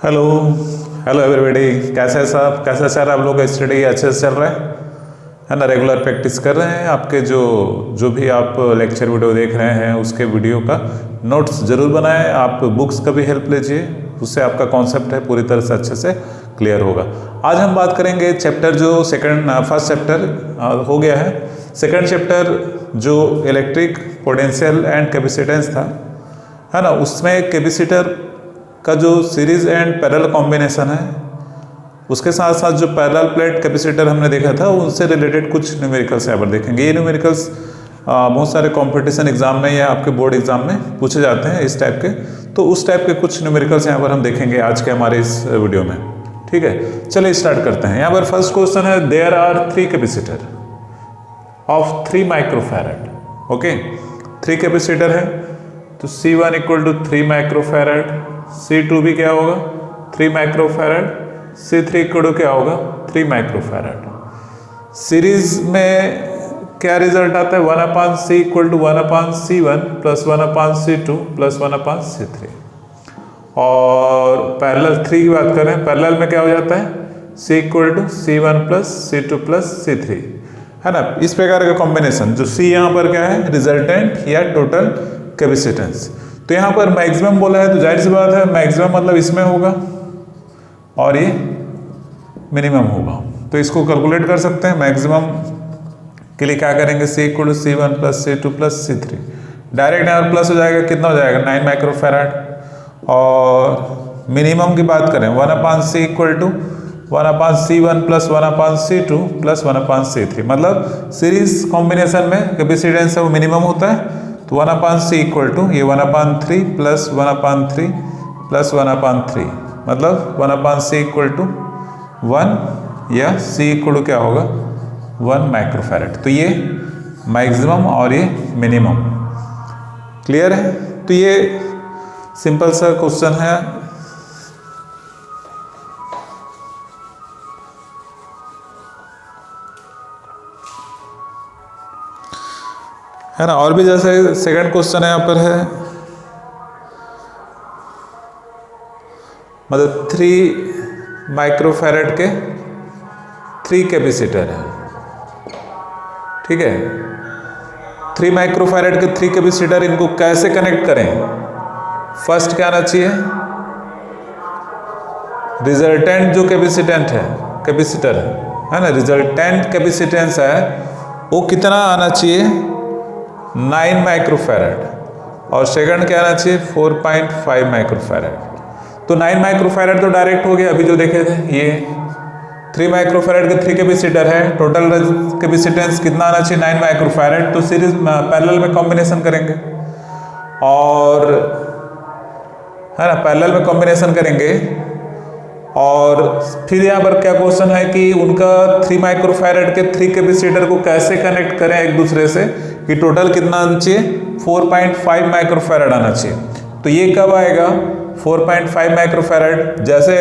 Hello hello everybody, कैसे है साहब? कैसा चल रहा है आप लोग का स्टडी? अच्छे से चल रहा है ना? रेगुलर प्रैक्टिस कर रहे हैं? आपके जो भी आप लेक्चर वीडियो देख रहे हैं उसके वीडियो का नोट्स जरूर बनाएं। आप बुक्स का भी हेल्प लीजिए, उससे आपका कॉन्सेप्ट है पूरी तरह से अच्छे से क्लियर होगा। आज हम बात करेंगे चैप्टर जो फर्स्ट चैप्टर हो गया है। सेकंड चैप्टर जो इलेक्ट्रिक पोटेंशियल एंड कैपेसिटेंस था, है ना, उसमें कैपेसिटर का जो सीरीज एंड पैरेलल कॉम्बिनेशन है, उसके साथ साथ जो पैरेलल प्लेट कैपेसिटर हमने देखा था, उनसे रिलेटेड कुछ न्यूमेरिकल्स यहाँ पर देखेंगे। ये न्यूमेरिकल्स बहुत सारे कंपटीशन एग्जाम में या आपके बोर्ड एग्जाम में पूछे जाते हैं इस टाइप के, तो उस टाइप के कुछ न्यूमेरिकल्स यहाँ पर हम देखेंगे आज के हमारे इस वीडियो में। ठीक है, चलिए स्टार्ट करते हैं। यहाँ पर फर्स्ट क्वेश्चन है, there are 3 capacitor of 3 microfarad. Okay, 3 capacitor है, तो C1 equal to 3 microfarad, C2 भी क्या होगा 3 माइक्रोफैरड, C3 इक्वल टू क्या होगा 3 माइक्रोफैरड। सीरीज में क्या रिजल्ट आता है, 1/C equal to 1/C1 plus 1/C2 plus 1/C3। और पैरेलल 3 की बात करें, पैरेलल में क्या हो जाता है, C equal to C1 plus C2 plus C3, है ना। इस प्रकार का कॉम्बिनेशन, जो C यहाँ पर क्या है, रिजल्टेंट या टोटल कैपेसिटेंस। तो यहाँ पर मैक्सिमम बोला है, तो जाहिर सी बात है मैक्सिमम मतलब इसमें होगा और ये मिनिमम होगा। तो इसको कैलकुलेट कर सकते हैं। मैक्सिमम के लिए क्या करेंगे, C equal to C1 plus C2 plus C3। Direct यहाँ प्लस हो जाएगा, कितना हो जाएगा 9 माइक्रोफैरड। और मिनिमम की बात करें, 1/C equal to 1/C1 plus 1/C2 plus 1/C3। मतलब सीरीज कॉम्बिनेशन में कैपेसिटेंस है वो मिनिमम होता है। तो 1/C इक्वल टू ये 1/3 प्लस 1/3 प्लस 1/3, मतलब 1/C इक्वल टू 1 या C इक्वल टू क्या होगा 1 माइक्रोफैरड। तो ये मैक्सिमम और ये मिनिमम। क्लियर है? तो ये सिंपल सा क्वेश्चन है ना। और भी जैसे सेकंड क्वेश्चन यहाँ पर है, मतलब 3 माइक्रोफैरड के 3 कैपेसिटर है। ठीक है, 3 माइक्रोफैरड के 3 कैपेसिटर, इनको कैसे कनेक्ट करें? फर्स्ट क्या आना चाहिए, रिजल्टेंट जो कैपेसिटर है ना, रिजल्टेंट कैपेसिटेंस है वो कितना आना चाहिए 9 माइक्रोफैरड। और सेकंड क्या आना चाहिए 4.5 माइक्रोफैरड। तो 9 माइक्रोफैरड तो डायरेक्ट हो गया, अभी जो देखे थे। ये 3 माइक्रोफैरड के 3 कैपेसिटर है, टोटल कैपेसिटेंस कितना आना चाहिए 9 माइक्रोफैरड। तो सीरीज पैरेलल में कॉम्बिनेशन करेंगे और, है ना, पैरेलल में कॉम्बिनेशन करेंगे। और फिर यहाँ पर क्या क्वेश्चन है कि उनका 3 माइक्रोफैरड के 3 कैपेसिटर को कैसे कनेक्ट करें एक दूसरे से, कि टोटल कितना आना चाहिए 4.5 माइक्रोफैरड आना चाहिए। तो ये कब आएगा 4.5 माइक्रोफैरड? जैसे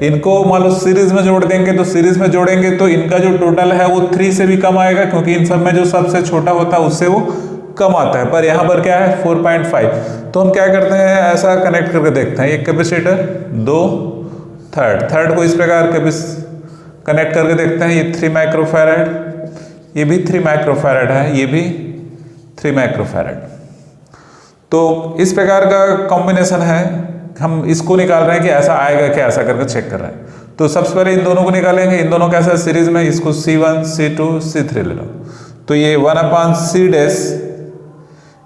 इनको मान लो सीरीज में जोड़ देंगे, तो सीरीज में जोड़ेंगे तो इनका जो टोटल है वो 3 से भी कम आएगा, क्योंकि इन सब में जो सबसे छोटा होता है उससे वो कम आता है। पर यहाँ पर क्या है 4.5। तो हम क्या करते हैं, ऐसा कनेक्ट करके देखते हैं। एक कैपेसिटर, 2 थर्ड को इस प्रकार कनेक्ट करके देखते हैं। ये 3 माइक्रोफैरड, ये भी 3 माइक्रोफैरड है, ये भी 3 माइक्रोफैरड। तो इस प्रकार का कॉम्बिनेशन है। हम इसको निकाल रहे हैं कि ऐसा आएगा क्या, ऐसा करके चेक कर रहे हैं। तो सबसे पहले इन दोनों को निकालेंगे। इन दोनों कैसा सीरीज में, इसको C1 C2 C3 ले लो। तो ये 1/C dash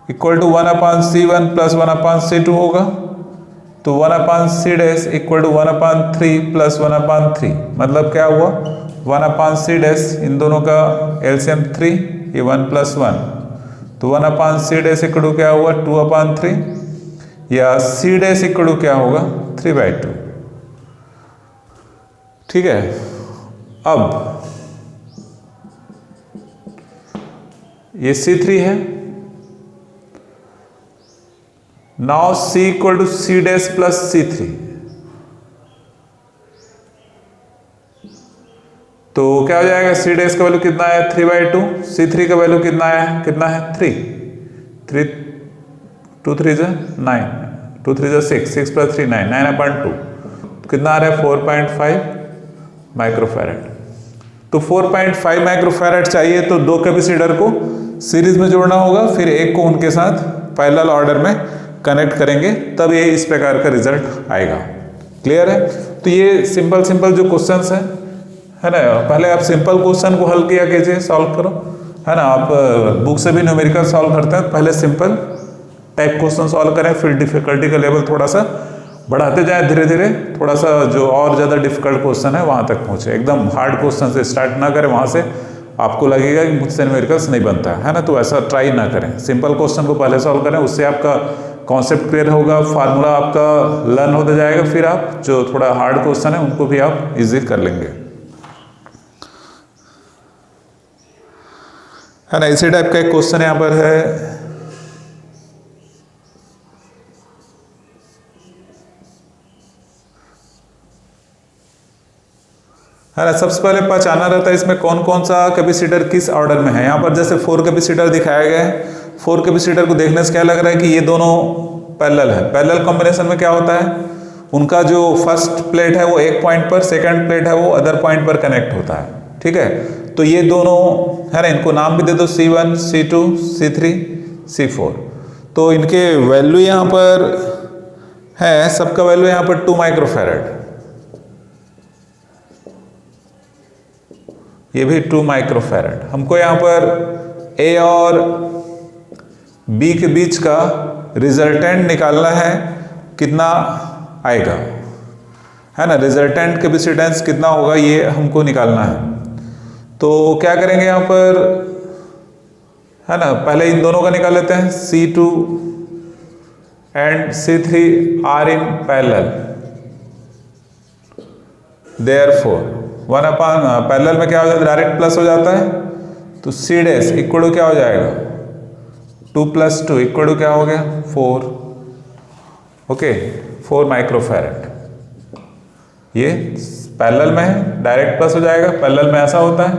equal to 1/C1 plus 1/C2 होगा। तो 1/C dash equal to 1/3 plus 1/3, मतलब क्या हुआ 1/C डैश, इन दोनों का एलसीएम 3, ये 1 प्लस 1। तो 1/C डैश इक्वल टू क्या हुआ 2/3, या C डैश इक्वल टू क्या होगा 3/2। ठीक है, अब ये C3 है। Now C equal to C dash plus C3। तो क्या हो जाएगा, C डैश का वैल्यू कितना है 3/2, C3 का वैल्यू कितना है 3 2 3 9, 2 3 6 6 प्लस 3 9, 9/2। कितना आ रहा है 4.5 माइक्रोफैरेड। तो 4.5 माइक्रोफैरेड चाहिए तो दो कैपेसिटर को सीरीज में जोड़ना होगा, फिर एक को उनके साथ पैरेलल ऑर्डर में कनेक्ट करेंगे, तब ये इस प्रकार का रिजल्ट आएगा। क्लियर है? तो ये सिंपल जो क्वेश्चंस है ना, पहले आप सिंपल क्वेश्चन को हल किया कीजिए, सॉल्व करो, है ना। आप बुक से भी न्यूमेरिकल सॉल्व करते हैं, पहले सिंपल टाइप क्वेश्चन सॉल्व करें, फिर डिफिकल्टी का लेवल थोड़ा सा बढ़ाते जाए धीरे धीरे, थोड़ा सा जो और ज़्यादा डिफिकल्ट क्वेश्चन है वहाँ तक पहुँचे। एकदम हार्ड क्वेश्चन से स्टार्ट ना करें, वहाँ से आपको लगेगा कि मुझसे न्यूमेरिकल्स नहीं बनता है ना, तो ऐसा ट्राई ना करें। सिंपल क्वेश्चन को पहले सॉल्व करें, उससे आपका कॉन्सेप्ट क्लियर होगा, फार्मूला आपका लर्न होता जाएगा, फिर आप जो थोड़ा हार्ड क्वेश्चन है उनको भी आप इजी कर लेंगे, है ना। इसी टाइप का एक क्वेश्चन यहाँ पर है, ना। सबसे पहले पहचाना रहता है इसमें कौन कौन सा कैपेसिटर किस ऑर्डर में है। यहाँ पर जैसे 4 कैपेसिटर दिखाया गया है, 4 कैपेसिटर को देखने से क्या लग रहा है कि ये दोनों पैरेलल है। पैरेलल कॉम्बिनेशन में क्या होता है, उनका जो फर्स्ट प्लेट है वो एक पॉइंट पर, सेकंड प्लेट है वो अदर पॉइंट पर कनेक्ट होता है, ठीक है। तो ये दोनों है ना, इनको नाम भी दे दो C1, C2, C3, C4। तो इनके वैल्यू यहाँ पर है, सबका वैल्यू यहाँ पर 2 माइक्रोफैरेड, ये भी 2 माइक्रोफैरेड। हमको यहाँ पर ए और बी के बीच का रिजल्टेंट निकालना है, कितना आएगा, है ना। रिजल्टेंट कैपेसिटेंस कितना होगा ये हमको निकालना है। तो क्या करेंगे यहाँ पर, है ना, पहले इन दोनों का निकाल लेते हैं। C2 and C3 are in parallel, therefore 1 upon parallel में क्या हो जाता है, डायरेक्ट प्लस हो जाता है, तो C डैश इक्वल टू क्या हो जाएगा, 2 + 2 इक्वल टू क्या हो गया 4, ओके 4 माइक्रोफैरेड। ये पैरेलल में है, डायरेक्ट प्लस हो जाएगा, पैरेलल में ऐसा होता है।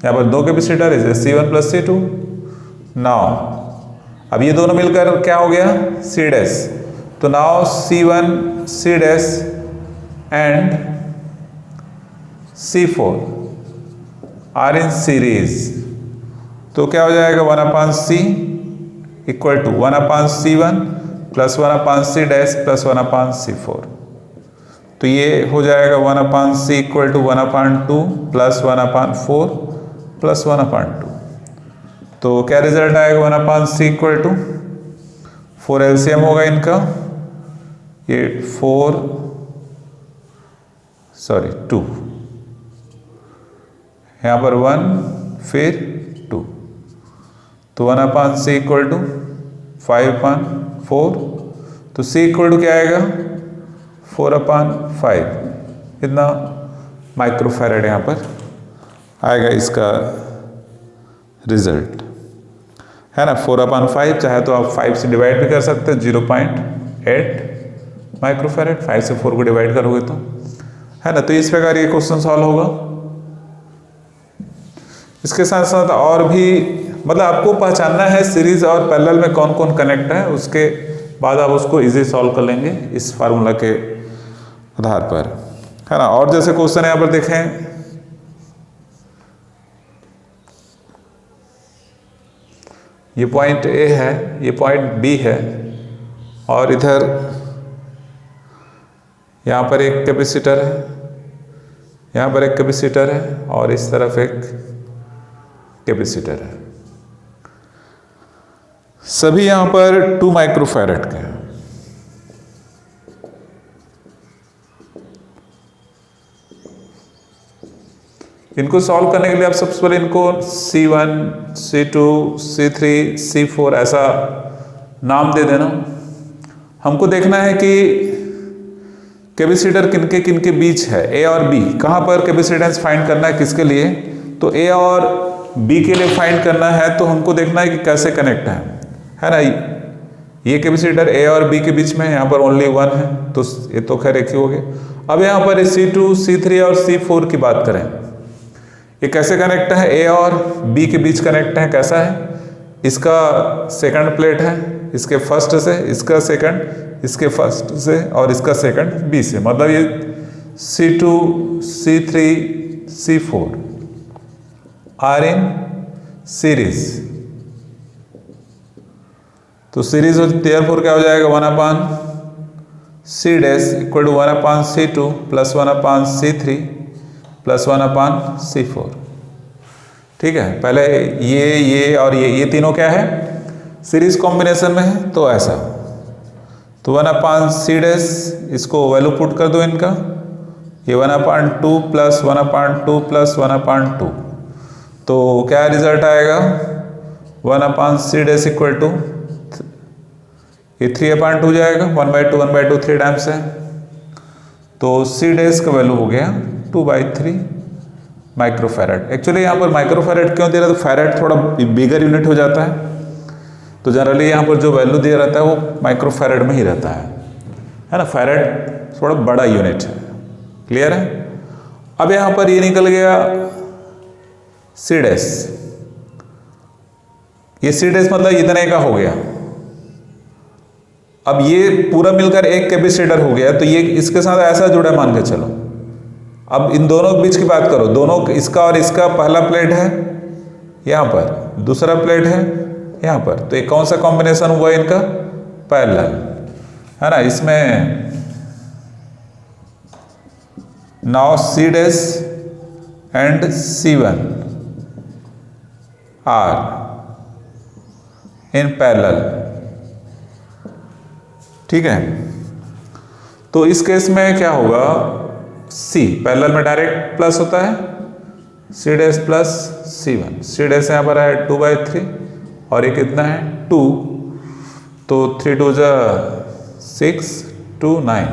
यहाँ पर दो कैपेसिटर है, C1 + C2। नाउ अब ये दोनों मिलकर क्या हो गया C डैश, तो now C1 C dash and C4 are in series, तो क्या हो जाएगा 1/C equal to 1/C1 plus 1/C dash plus 1/C4। तो ये हो जाएगा 1/C equal to 1/2 plus 1/4 plus 1/2। तो क्या रिजल्ट आएगा 1/C इक्वल टू 4 एलसीएम होगा इनका, ये 2, यहाँ पर 1 फिर 2, तो 1/C इक्वल टू 5/4, तो C इक्वल टू क्या आएगा 4/5, इतना माइक्रोफैरेड यहाँ पर आएगा इसका रिजल्ट, है ना। 4/5 चाहे तो आप 5 से डिवाइड भी कर सकते हैं, 0.8 माइक्रोफैरेड, 5 से 4 को डिवाइड करोगे तो, है ना। तो इस प्रकार ये क्वेश्चन सॉल्व होगा। इसके साथ साथ और भी, मतलब आपको पहचानना है सीरीज और पैरेलल में कौन कौन कनेक्ट है, उसके बाद आप उसको इजी सॉल्व कर लेंगे इस फार्मूला के आधार पर, है ना। और जैसे क्वेश्चन यहाँ पर देखें, ये पॉइंट ए है, ये पॉइंट बी है, और इधर यहाँ पर एक कैपेसिटर है, यहाँ पर एक कैपेसिटर है, और इस तरफ एक कैपेसिटर है। सभी यहाँ पर 2 माइक्रोफैरेड के हैं। इनको सॉल्व करने के लिए आप सबसे पहले इनको C1, C2, C3, C4 ऐसा नाम दे देना। हमको देखना है कि कैपेसिटर किनके किनके बीच है, ए और बी, कहाँ पर कैपेसिटेंस फाइंड करना है, किसके लिए, तो ए और बी के लिए फाइंड करना है। तो हमको देखना है कि कैसे कनेक्ट है ना। ये कैपेसिटर ए और बी के बीच में है, यहाँ पर ओनली 1 है, तो ये तो खैर एक ही हो गया। अब यहाँ पर C2, C3 और C4 की बात करें, ये कैसे कनेक्ट है, ए और बी के बीच कनेक्ट है। कैसा है, इसका सेकंड प्लेट है इसके फर्स्ट से, इसका सेकंड इसके फर्स्ट से, और इसका सेकंड बी से, मतलब ये C2, C3, C4 are in series. तो सीरीज देयरफॉर क्या हो जाएगा 1/C dash equal to 1/C2 plus 1/C3 plus 1/C4। ठीक है, पहले ये और ये तीनों क्या है, सीरीज कॉम्बिनेशन में है, तो ऐसा। तो 1/C डैश, इसको वैल्यू पुट कर दो इनका, ये 1/2 प्लस 1/2 प्लस 1/2, तो क्या रिजल्ट आएगा 1/C डैश इक्वल टू ये 3/2 जाएगा, 1/2 3 टाइम्स है, तो C डैश का वैल्यू हो गया 2/3 माइक्रोफैरड। एक्चुअली यहाँ पर माइक्रोफैरड क्यों दे रहा है, तो फैरड थोड़ा बिगर यूनिट हो जाता है, तो जनरली यहाँ पर जो वैल्यू दिया रहता है वो माइक्रोफैरड में ही रहता है ना। फैरड थोड़ा बड़ा यूनिट है, क्लियर है। अब यहाँ पर ये निकल गया C डैश, ये C डैश मतलब इतने का हो गया। अब ये पूरा मिलकर एक कैपेसिटर हो गया, तो ये इसके साथ ऐसा जुड़ा मान के चलो। अब इन दोनों के बीच की बात करो, दोनों इसका और इसका पहला प्लेट है यहाँ पर, दूसरा प्लेट है यहाँ पर, तो ये कौन सा कॉम्बिनेशन हुआ इनका, पैरेलल है ना। इसमें now C dash and C1 are in parallel. ठीक है, तो इस केस में क्या होगा, C पैरेलल में डायरेक्ट प्लस होता है, C dash plus C1, C dash यहाँ पर है 2/3 और ये कितना है 2, तो 3 2 जा 6 2 9,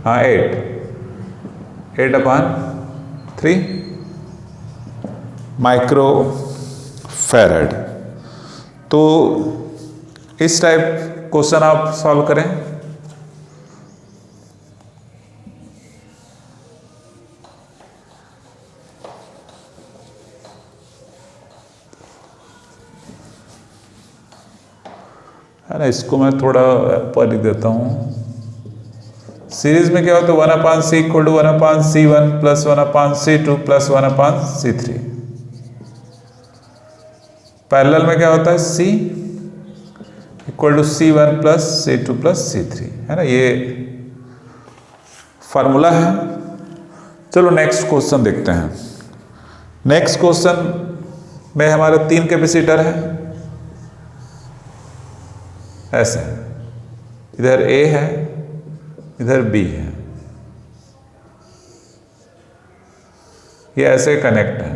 हाँ 8/3 माइक्रो फैरड। तो इस टाइप क्वेश्चन आप सॉल्व करें। है ना, इसको मैं थोड़ा पर लिख देता हूं। सीरीज में क्या होता है 1/C equal to 1/C1 plus 1/C2 plus 1/C3। Parallel में क्या होता है C equal to C1 plus C2 plus C3, है ना, ये फार्मूला है। चलो नेक्स्ट क्वेश्चन देखते हैं। नेक्स्ट क्वेश्चन में हमारे 3 कैपेसिटर है, ऐसे इधर A है इधर B है, ये ऐसे कनेक्ट है।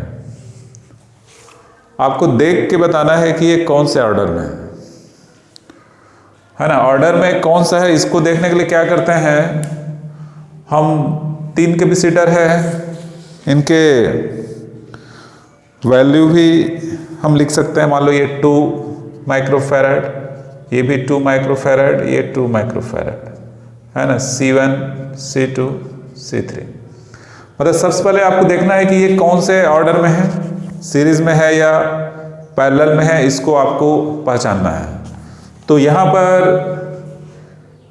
आपको देख के बताना है कि ये कौन से ऑर्डर में है ना। ऑर्डर में कौन सा है, इसको देखने के लिए क्या करते हैं हम, 3 कैपेसिटर है, इनके वैल्यू भी हम लिख सकते हैं। मान लो ये 2 माइक्रोफैरड, ये भी 2 माइक्रोफैरड, ये 2 माइक्रोफैरड, है ना, C1 C2 C3। मतलब सबसे पहले आपको देखना है कि ये कौन से ऑर्डर में है, सीरीज में है या पैरेलल में है, इसको आपको पहचानना है। तो यहाँ पर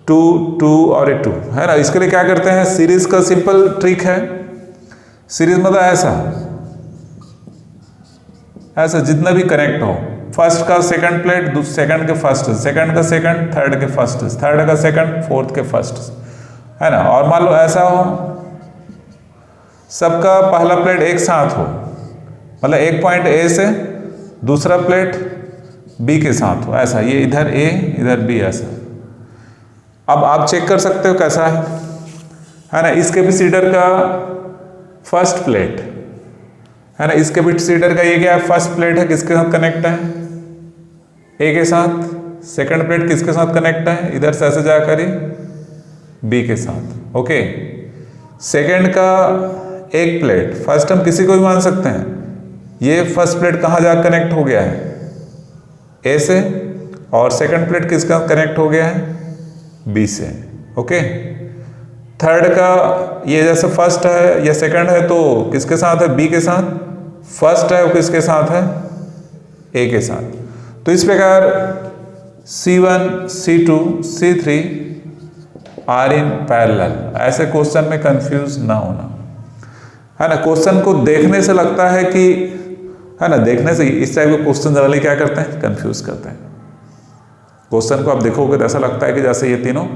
2 2 और 2 है ना, इसके लिए क्या करते हैं, सीरीज का सिंपल ट्रिक है। सीरीज मतलब ऐसा जितना भी कनेक्ट हो, फर्स्ट का सेकंड प्लेट, सेकंड के फर्स्ट, सेकंड का सेकंड, थर्ड के फर्स्ट, थर्ड का सेकंड, फोर्थ के फर्स्ट, है ना। और मान लो ऐसा हो सबका पहला प्लेट एक साथ हो, मतलब एक पॉइंट A से दूसरा प्लेट B के साथ हो, ऐसा, ये इधर A इधर B, ऐसा। अब आप चेक कर सकते हो कैसा है ना। इस कैपेसिटर का फर्स्ट प्लेट है ना, इस कैपेसिटर का ये क्या है, फर्स्ट प्लेट है, किसके साथ कनेक्ट है, A के साथ। सेकंड प्लेट किसके साथ कनेक्ट है, इधर से ऐसे जाकर B के साथ। ओके, सेकंड का एक प्लेट, फर्स्ट हम किसी को भी मान सकते हैं, ये फर्स्ट प्लेट कहाँ जा कनेक्ट हो गया है, A से, और सेकंड प्लेट किसके साथ कनेक्ट हो गया है, B से। ओके, थर्ड का ये जैसे फर्स्ट है या सेकंड है तो किसके साथ है, B के साथ। फर्स्ट है वो किसके साथ है, A के साथ। तो इस प्रकार C1 C2 C3 are in parallel. ऐसे क्वेश्चन में कंफ्यूज ना होना, है ना। क्वेश्चन को देखने से लगता है कि, है ना, देखने से इस टाइप के क्वेश्चन जनरली क्या करते हैं, कंफ्यूज करते हैं। क्वेश्चन को आप देखोगे तो ऐसा लगता है कि जैसे ये तीनों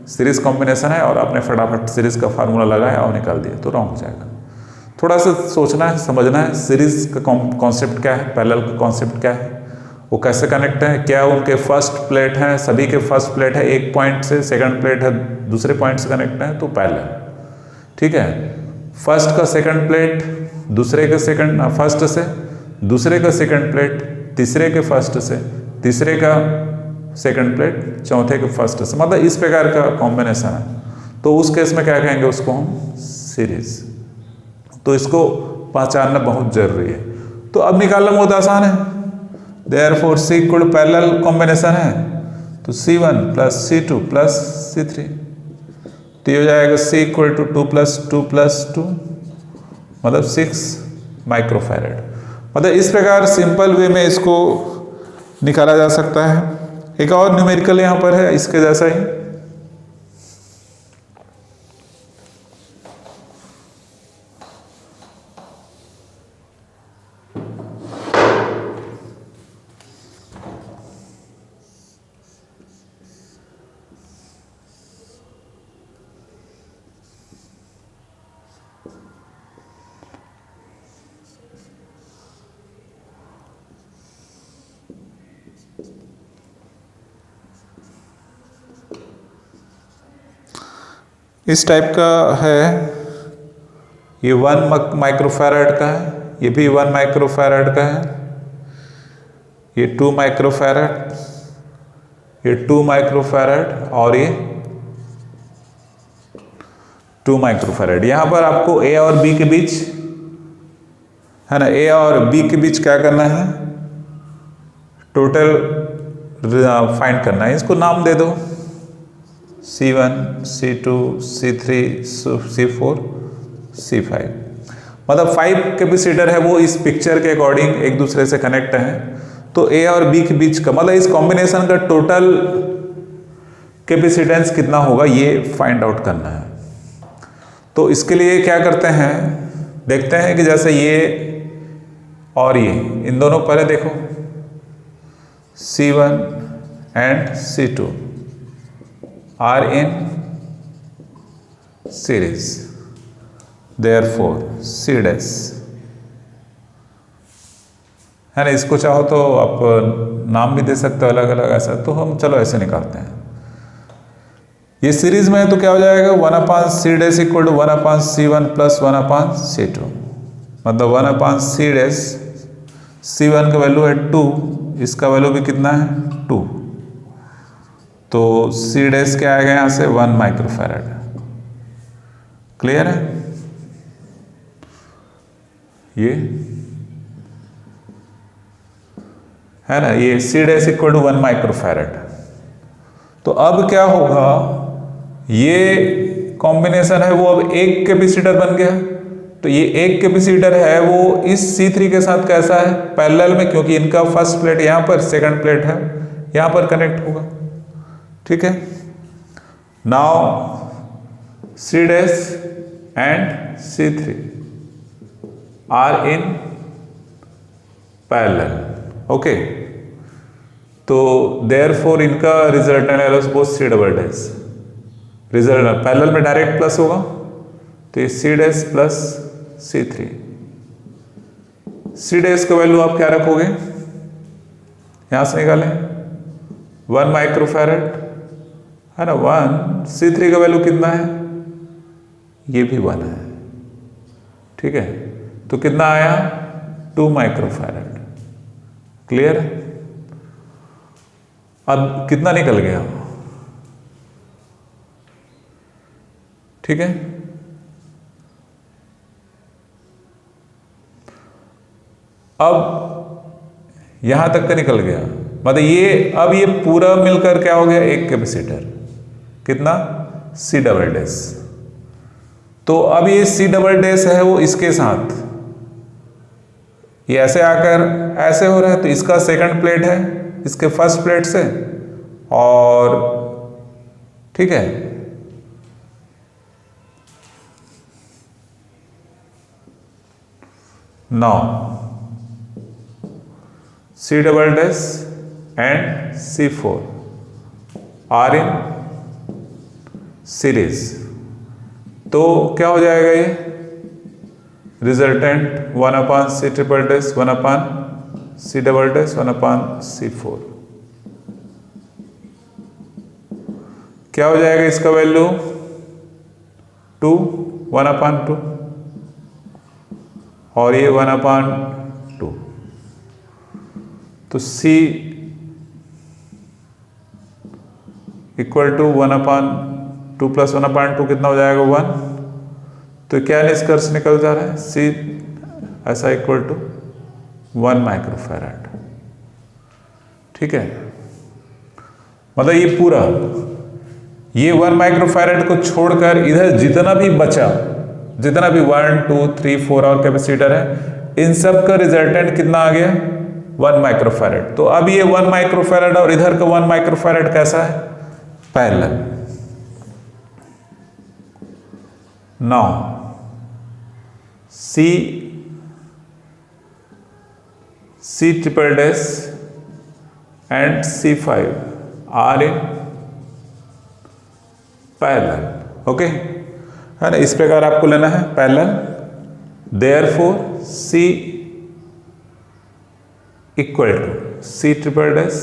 सीरीज कॉम्बिनेशन है और आपने फटाफट सीरीज का फार्मूला लगाया और निकाल दिया, तो रॉन्ग हो जाएगा। थोड़ा सा सोचना है, समझना है सीरीज का कॉन्सेप्ट क्या है, पैरेलल का कॉन्सेप्ट क्या है, वो कैसे कनेक्ट है, क्या उनके फर्स्ट प्लेट हैं, सभी के फर्स्ट प्लेट है एक पॉइंट से, सेकंड प्लेट है दूसरे पॉइंट से कनेक्ट है, तो पैरेलल। ठीक है, फर्स्ट का सेकंड प्लेट दूसरे के सेकंड फर्स्ट से, दूसरे का सेकंड प्लेट तीसरे के फर्स्ट से, तीसरे का सेकंड प्लेट चौथे के फर्स्ट से, मतलब इस प्रकार का कॉम्बिनेशन है। तो उस केस में क्या कहेंगे उसको हम, सीरीज। तो इसको पहचानना बहुत जरूरी है। तो अब निकालना बहुत आसान है। Therefore C equal parallel combination है, तो C1 plus C2 plus C3, तो ये हो जाएगा C equal to 2 plus 2 plus 2, मतलब 6 माइक्रोफैरड। मतलब इस प्रकार सिंपल वे में इसको निकाला जा सकता है। एक और न्यूमेरिकल यहाँ पर है इसके जैसा ही, इस टाइप का है। ये 1 माइक्रोफैरड का है, ये भी 1 माइक्रोफैरड का है, ये 2 माइक्रोफैरड, ये 2 माइक्रोफैरड और ये 2 माइक्रोफैरड। यहां पर आपको ए और बी के बीच, है ना, ए और बी के बीच क्या करना है, टोटल फाइंड करना है। इसको नाम दे दो C1, C2, C3, C4, C5। मतलब 5 कैपेसिटर है वो इस पिक्चर के अकॉर्डिंग एक दूसरे से कनेक्ट है। तो A और B के बीच का, मतलब इस कॉम्बिनेशन का टोटल कैपेसिटेंस कितना होगा ये फाइंड आउट करना है। तो इसके लिए क्या करते हैं, देखते हैं कि जैसे ये और ये, इन दोनों पहले देखो C1 and C2 are in series, therefore C dash, है ना। इसको चाहो तो आप नाम भी दे सकते हो अलग अलग, ऐसा तो हम चलो ऐसे निकालते हैं। ये सीरीज में है तो क्या हो जाएगा, 1/C dash equal to 1/C1 plus 1/C2, मतलब 1/C dash, C1 का वैल्यू है 2, इसका वैल्यू भी कितना है 2, तो C डैश क्या आएगा यहां से 1 माइक्रोफैरड। क्लियर है, ये है ना, ये C dash equal to 1 microfarad. तो अब क्या होगा, ये कॉम्बिनेशन है वो अब एक कैपेसिटर बन गया। तो ये एक कैपेसिटर है वो इस C3 के साथ कैसा है, पैरेलल में, क्योंकि इनका फर्स्ट प्लेट यहां पर, सेकंड प्लेट है यहां पर कनेक्ट होगा। ठीक है, now C dash and C3 are in parallel. Okay, तो देयरफॉर इनका रिजल्टेंट है suppose C double dash, result parallel में डायरेक्ट प्लस होगा, तो ये C dash plus C3। C dash का वैल्यू आप क्या रखोगे, यहां से निकालें 1 माइक्रोफैरड, है ना, 1। C3 का वैल्यू कितना है, ये भी 1 है। ठीक है, तो कितना आया 2 माइक्रोफैरड। क्लियर है, अब कितना निकल गया, ठीक है। अब यहां तक का निकल गया, मतलब ये अब ये पूरा मिलकर क्या हो गया, एक कैपेसिटर, कितना C डबल डैश। तो अब ये C डबल डैश है वो इसके साथ, ये ऐसे आकर ऐसे हो रहा है, तो इसका सेकंड प्लेट है इसके फर्स्ट प्लेट से, और ठीक है, Now C double dash and C4 are in series, तो क्या हो जाएगा ये resultant 1/C triple dash 1/C double dash 1/C4 क्या हो जाएगा इसका वैल्यू 2 1/2 और ये 1/2, तो C इक्वल टू 1/2 प्लस 1/2 कितना हो जाएगा 1, तो क्या निष्कर्ष निकल जा रहा है C ऐसा इक्वल टू 1 माइक्रोफैराड। ठीक है, मतलब ये पूरा ये 1 माइक्रोफैराड को छोड़कर इधर जितना भी बचा, जितना भी 1 2 3 4 और कैपेसिटर है, इन सब का रिजल्टेंट कितना आ गया 1 माइक्रोफैराड। तो अब ये 1 माइक्रोफैराड और इधर का 1 माइक्रोफैराड कैसा है parallel. Now C triple dash and C5 are in parallel. Okay, है ना, इस प्रकार आपको लेना है parallel. Therefore C equal to C triple dash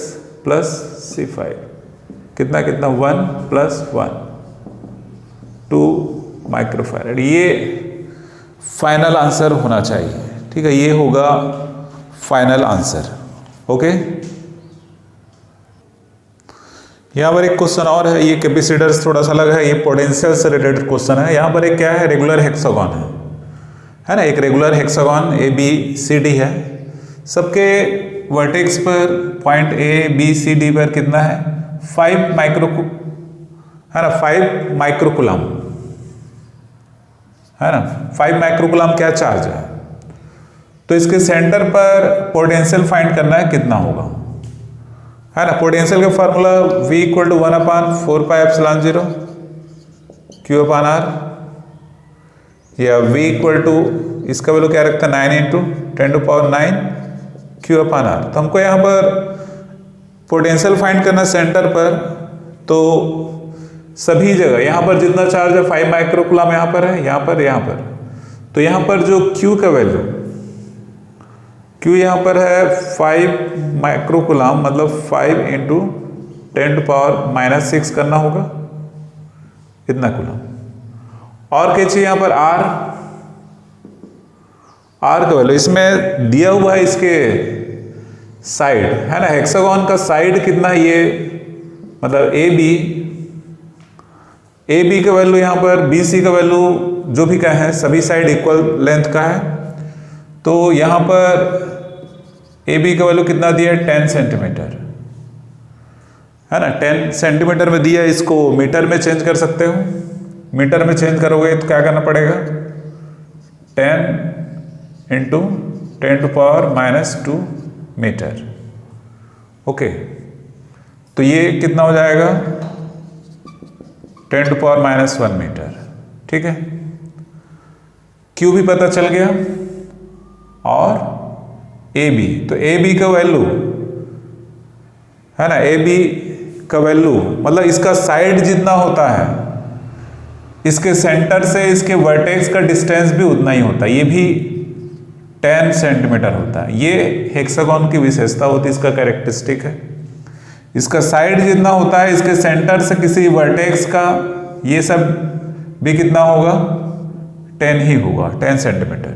plus C5 कितना 1 प्लस 1 2 माइक्रोफैराड। ये फाइनल आंसर होना चाहिए। ठीक है, ये होगा फाइनल आंसर। ओके, यहाँ पर एक क्वेश्चन और है, ये कैपेसिटर्स थोड़ा सा अलग है, ये पोटेंशियल से रिलेटेड क्वेश्चन है। यहाँ पर एक क्या है, रेगुलर हेक्सागोन है ना, एक रेगुलर हेक्सागोन ABCD है। सबके वर्टेक्स पर पॉइंट ABCD पर कितना है 5 माइक्रोकुलम है ना, 5 माइक्रोकुलम क्या चार्ज है। तो इसके सेंटर पर पोटेंशियल फाइंड करना है, कितना होगा, है ना। पोटेंशियल का formula V equal to 1/4πε0 Q/R, या V इक्वल टू इसका वैल्यू क्या रखता है 9 × 10⁹ Q/R। तो हमको यहाँ पर पोटेंशियल फाइंड करना सेंटर पर, तो सभी जगह यहाँ पर जितना चार्ज है 5 माइक्रोकुलम यहाँ पर है, यहाँ पर, तो यहाँ पर जो Q का वैल्यू, Q यहाँ पर है 5 माइक्रोकुलम, मतलब 5 × 10⁻⁻6 करना होगा इतना कुलम। और क्या चाहिए यहाँ पर R का वैल्यू इसमें दिया हुआ है, इसके साइड है ना, हेक्सागोन का साइड कितना है ये, मतलब AB का वैल्यू यहाँ पर BC का वैल्यू जो भी का है, सभी साइड इक्वल लेंथ का है। तो यहाँ पर AB का वैल्यू कितना दिया है 10 सेंटीमीटर है ना, 10 सेंटीमीटर में दिया है। इसको मीटर में चेंज कर सकते हो, मीटर में चेंज करोगे तो क्या करना पड़ेगा 10 × 10⁻² मीटर। ओके, तो ये कितना हो जाएगा 10⁻⁻1 मीटर। ठीक है, Q भी पता चल गया, और AB, तो AB का वैल्यू है ना, AB का वैल्यू मतलब इसका साइड जितना होता है, इसके सेंटर से इसके वर्टेक्स का डिस्टेंस भी उतना ही होता है, ये भी 10 सेंटीमीटर होता है। ये हेक्सागोन की विशेषता होती है, इसका कैरेक्टरिस्टिक है। इसका साइड जितना होता है, इसके सेंटर से किसी वर्टेक्स का, ये सब भी कितना होगा 10 ही होगा, 10 सेंटीमीटर।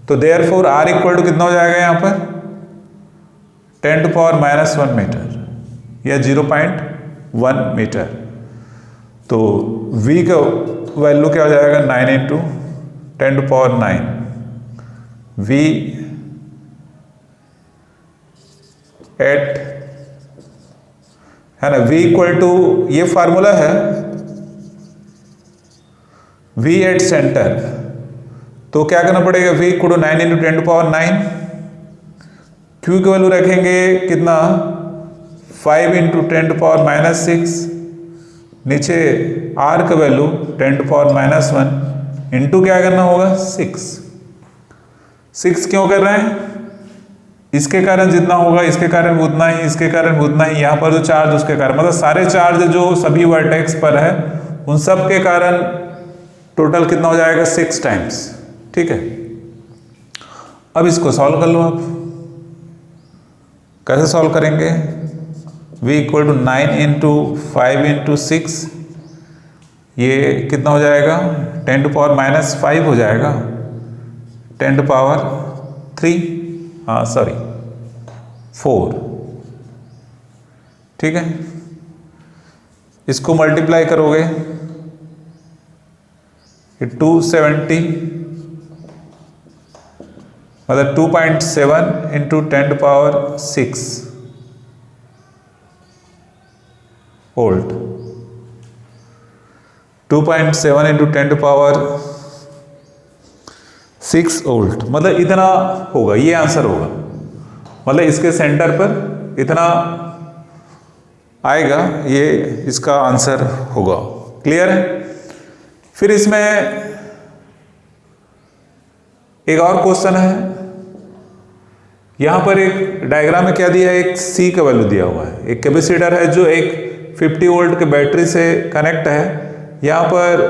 तो देयरफॉर R इक्वल टू कितना हो जाएगा यहाँ पर 10⁻⁻1 मीटर या 0.1 मीटर। तो V का वैल्यू क्या हो जाएगा 9 × 10⁹ V एट है ना, V इक्वल टू ये फार्मूला है V एट सेंटर। तो क्या करना पड़ेगा V इक्वल टू 9 × 10⁹। Q की वैल्यू रखेंगे कितना 5 × 10⁻⁻6, नीचे R का वैल्यू 10⁻⁻1 इंटू क्या करना होगा 6। 6 क्यों कर रहे हैं? इसके कारण जितना होगा इसके कारण उतना ही, इसके कारण उतना ही, यहाँ पर जो चार्ज उसके कारण, मतलब सारे चार्ज जो सभी वर्टेक्स पर है उन सब के कारण टोटल कितना हो जाएगा? 6 टाइम्स। ठीक है, अब इसको सॉल्व कर लो आप। कैसे सॉल्व करेंगे? v equal to 9 into 5 into 6, ये कितना हो जाएगा? 10 टू पावर माइनस 5 हो जाएगा, 10 टू पावर 3, हाँ सॉरी 4। ठीक है, इसको मल्टीप्लाई करोगे, 270 मतलब 2.7 into 10 to power 6 volt. 2.7 into 10 to power 6 volt, मतलब इतना होगा, ये आंसर होगा। मतलब इसके सेंटर पर इतना आएगा, ये इसका आंसर होगा। क्लियर है? फिर इसमें एक और क्वेश्चन है। यहां पर एक डायग्राम में क्या दिया है? एक C का वैल्यू दिया हुआ है, एक कैपेसिटर है जो एक 50 वोल्ट के बैटरी से कनेक्ट है। यहां पर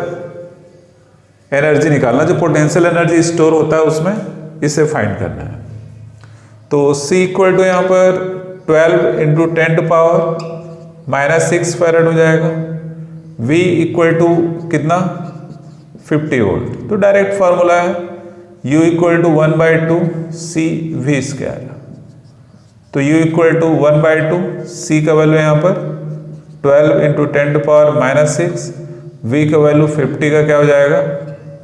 एनर्जी निकालना, जो पोटेंशियल एनर्जी स्टोर होता है उसमें, इसे फाइंड करना है। तो C इक्वल टू यहाँ पर 12 into 10 to power minus 6 farad हो जाएगा। V इक्वल टू कितना? 50 वोल्ट। तो डायरेक्ट फॉर्मूला है U equal to 1/2 C V square. तो U इक्वल टू 1/2, C का वैल्यू यहाँ पर 12 into 10 to power minus 6, V का वैल्यू 50 का क्या हो जाएगा?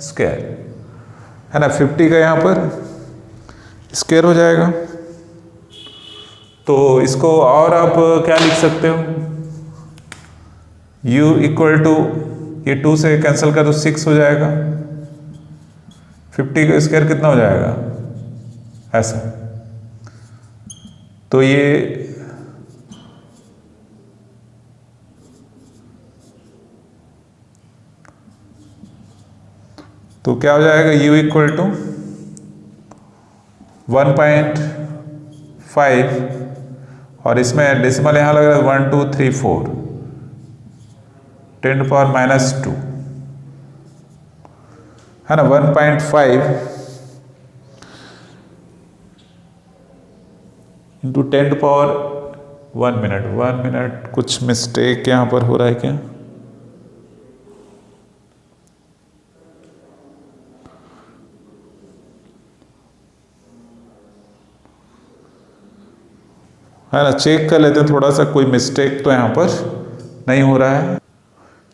स्क्वायर, है ना। 50 का यहाँ पर स्क्वायर हो जाएगा। तो इसको और आप क्या लिख सकते हो? U इक्वल टू, ये 2 से कैंसिल कर दो, 6 हो जाएगा। 50 का स्क्वायर कितना हो जाएगा? ऐसा। तो ये तो क्या हो जाएगा? U इक्वल टू 1.5 और इसमें डेसिमल यहाँ लग रहा है 1 2 3 4, 10 टू पावर माइनस 2, है ना। 1.5 इंटू 10 टू पावर 1 मिनट, कुछ मिस्टेक यहाँ पर हो रहा है क्या? है ना, चेक कर लेते हैं थोड़ा सा, कोई मिस्टेक तो यहाँ पर नहीं हो रहा है।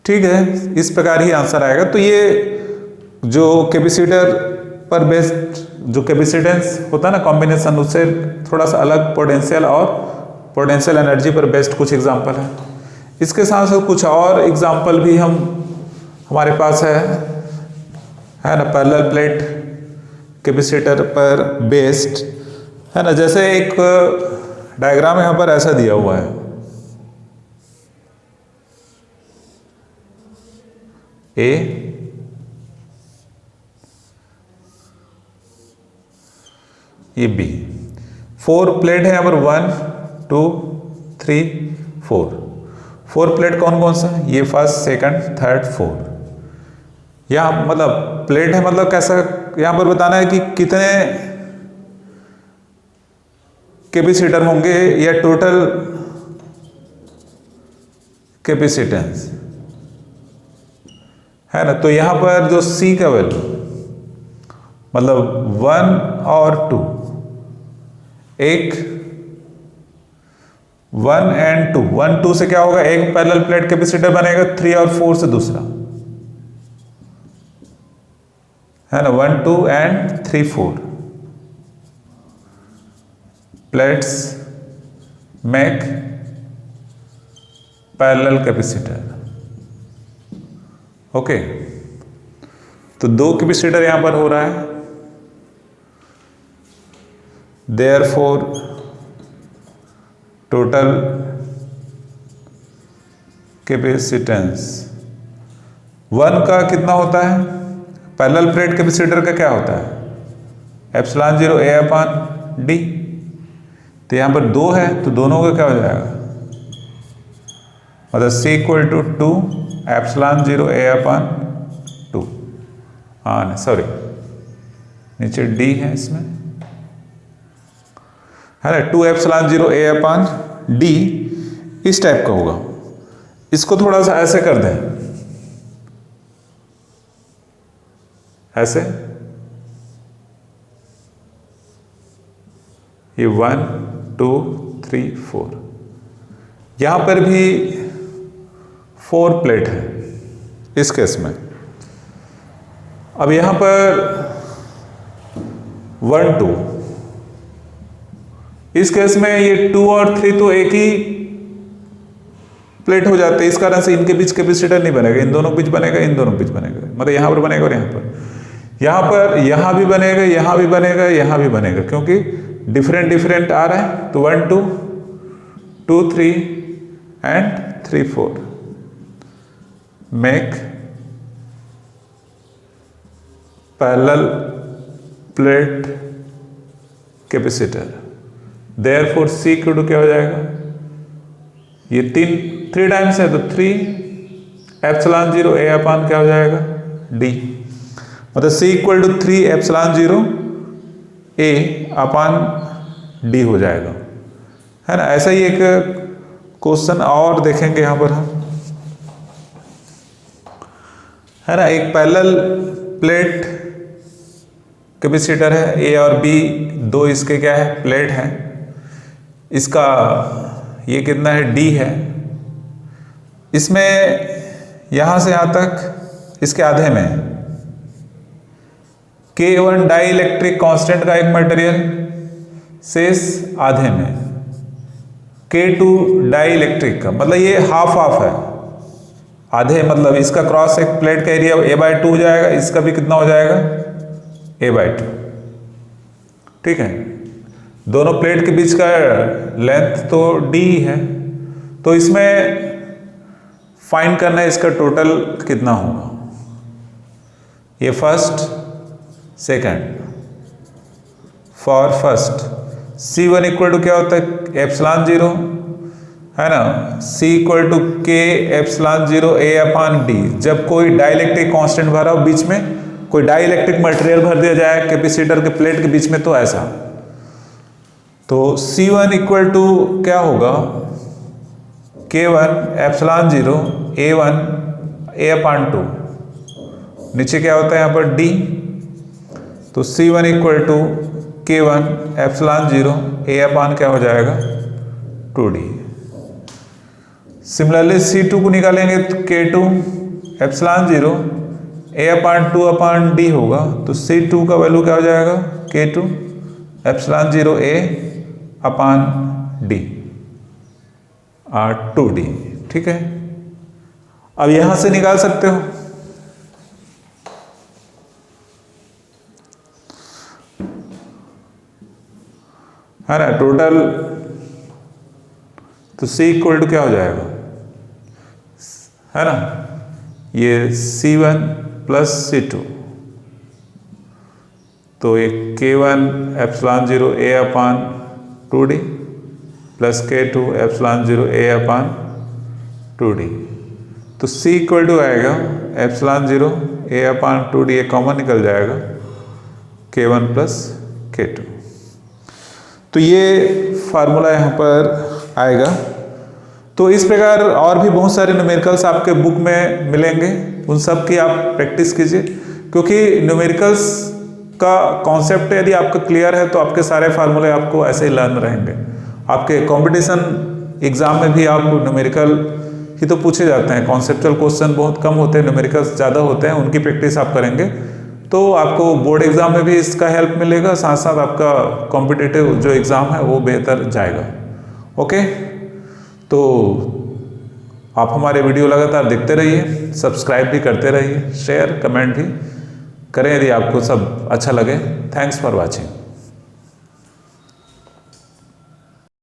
ठीक है, इस प्रकार ही आंसर आएगा। तो ये जो कैपेसिटर पर बेस्ड जो कैपेसिटेंस होता है ना, कॉम्बिनेशन, उससे थोड़ा सा अलग पोटेंशियल और पोटेंशियल एनर्जी पर बेस्ड कुछ एग्जांपल है। इसके साथ साथ कुछ और एग्जांपल भी हमारे पास है ना, पैरेलल प्लेट कैपेसिटर पर बेस्ड, है ना। जैसे एक डायग्राम यहाँ पर ऐसा दिया हुआ है, ए ये बी, 4 प्लेट है यहाँ पर, 1 2 3 4 प्लेट कौन कौन सा? ये फर्स्ट, सेकंड, थर्ड, फोर्थ। यहाँ मतलब प्लेट है, मतलब कैसा यहाँ पर बताना है कि कितने कैपेसिटर होंगे या टोटल कैपेसिटेंस, है ना। तो यहां पर जो C का वैल्यू मतलब 1 और 2, एक 1 एंड 2, 1 2 से क्या होगा? एक पैरेलल प्लेट कैपेसिटर बनेगा, 3 और 4 से दूसरा, है ना। 1 2 and 3 4 plates make parallel capacitor. Okay, तो 2 कैपेसिटर यहां पर हो रहा है। देयरफॉर टोटल कैपेसिटेंस 1 का कितना होता है? पैरेलल प्लेट कैपेसिटर का क्या होता है? Epsilon 0 a upon D. तो यहाँ पर 2 है तो दोनों का क्या हो जाएगा, मतलब c equal to 2 epsilon 0 a upon 2। हाँ सॉरी, नीचे d है इसमें, है ना। 2 एप्सिलॉन 0 a अपान डी इस टाइप का होगा। इसको थोड़ा सा ऐसे कर दें, ऐसे, ये 1 2 3 4, यहां पर भी 4 प्लेट है इस केस में। अब यहां पर 1 2, इस केस में ये 2 और 3 तो एक ही प्लेट हो जाते हैं, इस कारण से इनके बीच कैपेसिटर नहीं बनेगा, इन दोनों बीच बनेगा, इन दोनों बीच बनेगा, मतलब यहां पर बनेगा और यहां भी बनेगा, यहां भी बनेगा, यहां भी बनेगा, क्योंकि डिफरेंट आ रहा है। तो 1 2 2 3 and 3 4 make parallel plate capacitor. Therefore C equal to क्या हो जाएगा, ये 3 टाइम्स है तो 3 एप्सिलॉन 0 a अपान क्या हो जाएगा d, मतलब C equal to 3 epsilon 0 a upon d हो जाएगा, है ना। ऐसा ही एक क्वेश्चन और देखेंगे यहां पर हम, है ना। एक पैरेलल प्लेट कैपेसिटर है, A और B दो इसके क्या है प्लेट हैं, इसका ये कितना है D है, इसमें यहां से यहां तक इसके आधे में K1 डाई इलेक्ट्रिक कांस्टेंट का एक मटेरियल, शेष आधे में K2 डाई इलेक्ट्रिक का, मतलब ये हाफ है, आधे, मतलब इसका क्रॉस एक प्लेट का एरिया a/2 हो जाएगा, इसका भी कितना हो जाएगा a/2, ठीक है। दोनों प्लेट के बीच का लेंथ तो d है, तो इसमें फाइंड करना है इसका टोटल कितना होगा, ये first second. For first C1 equal to क्या होता है एप्सिलॉन 0, है ना, C equal to K epsilon 0 a upon D. जब कोई डाइलेक्ट्रिक कांस्टेंट भरा हो, बीच में कोई डाइलेक्ट्रिक मटेरियल भर दिया जाए कैपेसिटर के प्लेट के बीच में, तो ऐसा, तो C1 इक्वल टू क्या होगा K1 epsilon 0 a1 a upon 2, नीचे क्या होता है यहाँ पर D, तो C1 equal to K1 epsilon 0 a upon क्या हो जाएगा 2D। सिमिलरली C2 को निकालेंगे तो K2 epsilon 0 a upon 2 upon D होगा, तो C2 का वैल्यू क्या हो जाएगा K2 epsilon 0 a upon D 2D, ठीक है। अब यहां से निकाल सकते हो, है ना, टोटल, तो C इक्वल टू क्या हो जाएगा, है ना, ये C1 प्लस C2, तो ये K1 epsilon 0 a upon 2D plus K2 epsilon 0 a upon 2D, तो C इक्वल टू आएगा एप्सिलॉन 0 a अपान 2D, ये कॉमन निकल जाएगा K1 प्लस K2। तो ये फार्मूला यहाँ पर आएगा। तो इस प्रकार और भी बहुत सारे न्यूमेरिकल्स आपके बुक में मिलेंगे, उन सब की आप प्रैक्टिस कीजिए, क्योंकि न्यूमेरिकल्स का कॉन्सेप्ट यदि आपका क्लियर है तो आपके सारे फार्मूले आपको ऐसे ही लर्न रहेंगे। आपके कंपटीशन एग्जाम में भी आप न्यूमेरिकल ही तो पूछे जाते हैं, कॉन्सेप्चुअल क्वेश्चन बहुत कम होते हैं, न्यूमेरिकल्स ज़्यादा होते हैं, उनकी प्रैक्टिस आप करेंगे तो आपको बोर्ड एग्जाम में भी इसका हेल्प मिलेगा, साथ साथ आपका कॉम्पिटिटिव जो एग्ज़ाम है वो बेहतर जाएगा। ओके, तो आप हमारे वीडियो लगातार देखते रहिए, सब्सक्राइब भी करते रहिए, शेयर कमेंट भी करें यदि आपको सब अच्छा लगे। Thanks for watching.